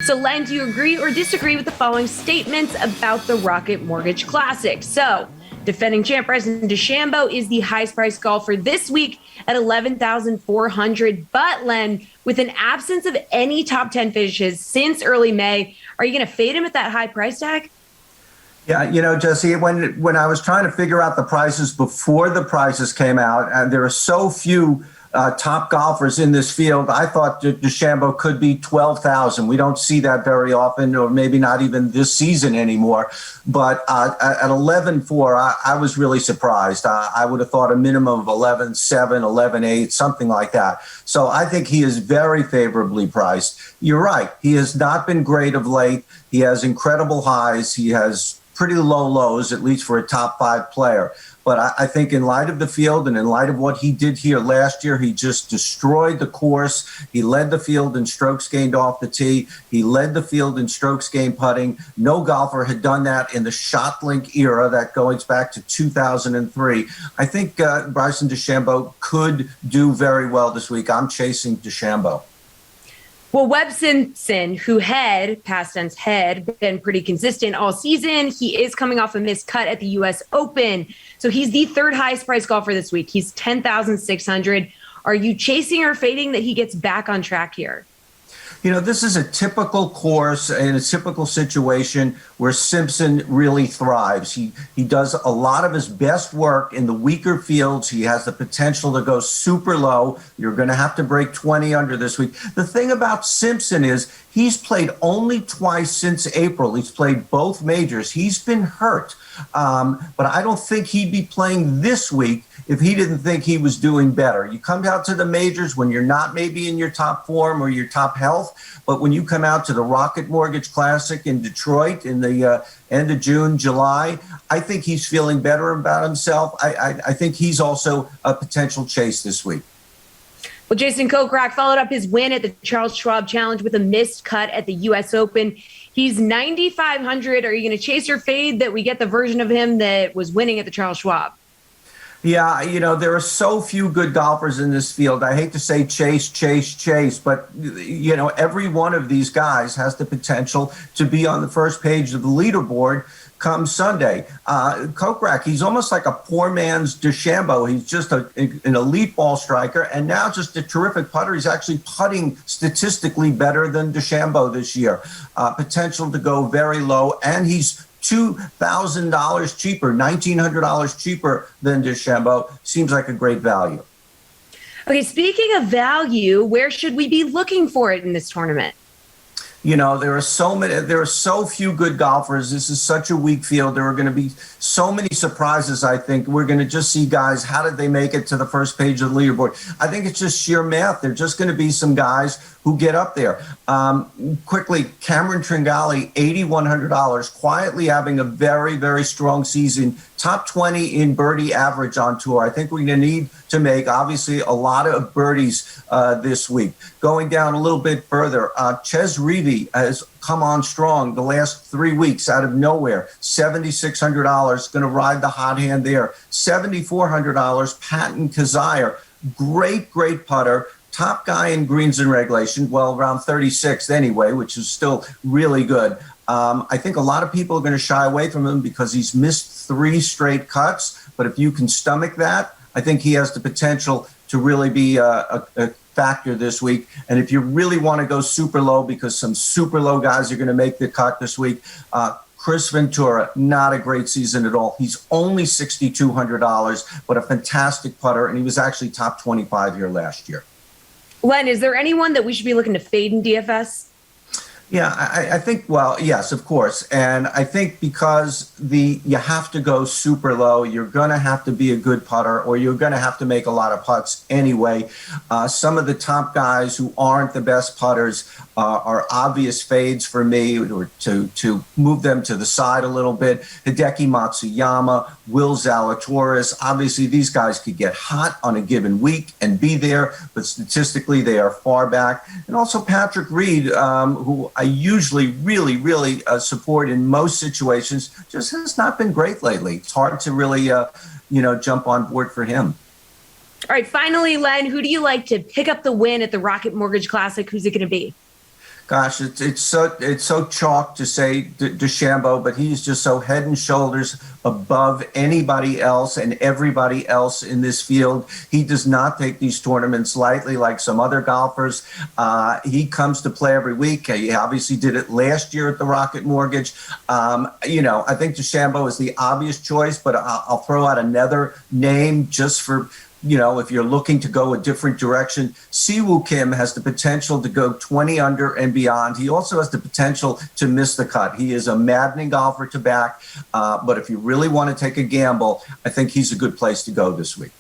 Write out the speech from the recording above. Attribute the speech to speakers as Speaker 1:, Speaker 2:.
Speaker 1: So, Len, do you agree or disagree with the following statements about the Rocket Mortgage Classic? So, defending champ Bryson DeChambeau is the highest priced golfer this week at $11,400. But, Len, with an absence of any top 10 finishes since early May, are you going to fade him at that high price tag?
Speaker 2: Yeah, Jesse, when I was trying to figure out the prices before the prices came out, and there are so few top golfers in this field, I thought DeChambeau could be 12,000. We don't see that very often, or maybe not even this season anymore. But at 11.4, I was really surprised. I would have thought a minimum of 11.7, 11.8, something like that. So I think he is very favorably priced. You're right. He has not been great of late. He has incredible highs. He has pretty low lows, at least for a top 5 player. But I think in light of the field and in light of what he did here last year, he just destroyed the course. He led the field in strokes gained off the tee. He led the field in strokes gained putting. No golfer had done that in the ShotLink era that goes back to 2003. I think Bryson DeChambeau could do very well this week. I'm chasing DeChambeau.
Speaker 1: Well, Webb Simpson, who had, past tense had, been pretty consistent all season, he is coming off a missed cut at the U.S. Open. So he's the third highest priced golfer this week. He's $10,600. Are you chasing or fading that he gets back on track here?
Speaker 2: This is a typical course and a typical situation where Simpson really thrives. He does a lot of his best work in the weaker fields. He has the potential to go super low. You're going to have to break 20 under this week. The thing about Simpson is he's played only twice since April. He's played both majors. He's been hurt. But I don't think he'd be playing this week if he didn't think he was doing better. You come out to the majors when you're not maybe in your top form or your top health, but when you come out to the Rocket Mortgage Classic in Detroit in the end of June, July, I think he's feeling better about himself. I think he's also a potential chase this week.
Speaker 1: Well, Jason KOKRAK followed up his win at the Charles Schwab Challenge with a missed cut at the U.S. Open. He's 9,500. Are you going to chase or fade that we get the version of him that was winning at the Charles Schwab?
Speaker 2: Yeah, there are so few good golfers in this field. I hate to say chase, but, every one of these guys has the potential to be on the first page of the leaderboard come Sunday. KOKRAK, he's almost like a poor man's DeChambeau. He's just an elite ball striker and now just a terrific putter. He's actually putting statistically better than DeChambeau this year. Potential to go very low, and he's $2,000 cheaper, $1,900 cheaper than DeChambeau. Seems like a great value.
Speaker 1: Okay, speaking of value, where should we be looking for it in this tournament?
Speaker 2: There are so few good golfers. This is such a weak field. There are going to be so many surprises. I think we're going to just see guys, how did they make it to the first page of the leaderboard? I think it's just sheer math. There're just going to be some guys who get up there. Quickly, Cameron Tringali, $8,100, quietly having a very, very strong season. Top 20 in birdie average on tour. I think we're going to need to make, obviously, a lot of birdies this week. Going down a little bit further, Ches Reavie has come on strong the last 3 weeks out of nowhere. $7,600, going to ride the hot hand there. $7,400, Patton Kizzire, great putter. Top guy in greens and regulation, well, around 36th anyway, which is still really good. I think a lot of people are going to shy away from him because he's missed 3 straight cuts. But if you can stomach that, I think he has the potential to really be a factor this week. And if you really want to go super low, because some super low guys are going to make the cut this week, Chris Ventura, not a great season at all. He's only $6,200, but a fantastic putter. And he was actually top 25 here last year.
Speaker 1: Len, is there anyone that we should be looking to fade in DFS?
Speaker 2: Yeah, I think, well, yes, of course. And I think because you have to go super low, you're going to have to be a good putter, or you're going to have to make a lot of putts anyway. Some of the top guys who aren't the best putters are obvious fades for me, or to move them to the side a little bit. Hideki Matsuyama, Will Zalatoris. Obviously, these guys could get hot on a given week and be there, but statistically, they are far back. And also Patrick Reed, who I usually really support in most situations, just has not been great lately. It's hard to really, jump on board for him.
Speaker 1: All right, finally, Len, who do you like to pick up the win at the Rocket Mortgage Classic? Who's it going to be?
Speaker 2: Gosh, it's so chalk to say DeChambeau, but he's just so head and shoulders above anybody else and everybody else in this field. He does not take these tournaments lightly like some other golfers. He comes to play every week. He obviously did it last year at the Rocket Mortgage. I think DeChambeau is the obvious choice, but I'll throw out another name just for, if you're looking to go a different direction. Siwoo Kim has the potential to go 20 under and beyond. He also has the potential to miss the cut. He is a maddening golfer to back, but if you really want to take a gamble, I think he's a good place to go this week.